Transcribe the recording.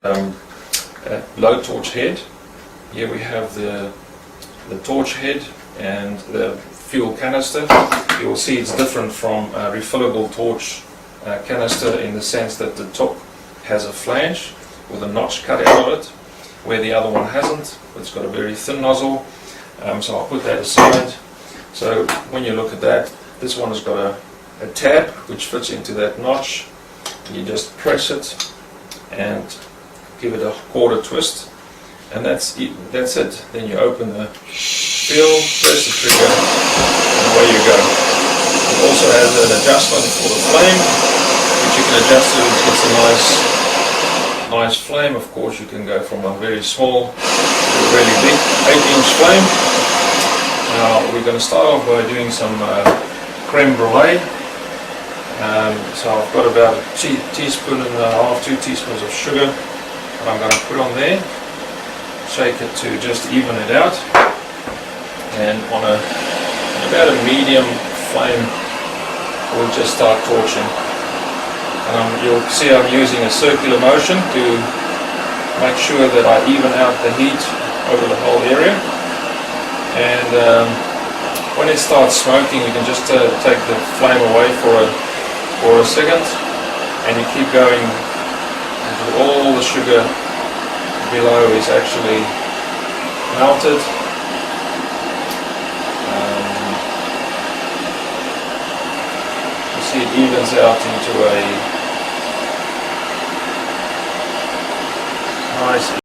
Low torch head. Here we have the torch head and the fuel canister. You will see it's different from a refillable torch canister in the sense that the top has a flange with a notch cut out of it, where the other one hasn't. It's got a very thin nozzle, so I'll put that aside. So when you look at that, this one has got a tab which fits into that notch. You just press it and give it a quarter twist, and that's it. Then you open the seal, press the trigger, and away you go. It also has an adjustment for the flame, which you can adjust so it gets a nice flame. Of course, you can go from a very small to a really big 8-inch flame. Now we're going to start off by doing some creme brulee. So I've got about a teaspoon and a half, 2 teaspoons of sugar that I'm going to put on there. Shake it to just even it out, and on about a medium flame we'll just start torching. You'll see I'm using a circular motion to make sure that I even out the heat over the whole area. And when it starts smoking, you can just take the flame away for a second, and you keep going until all the sugar below is actually melted. You see it evens out into a nice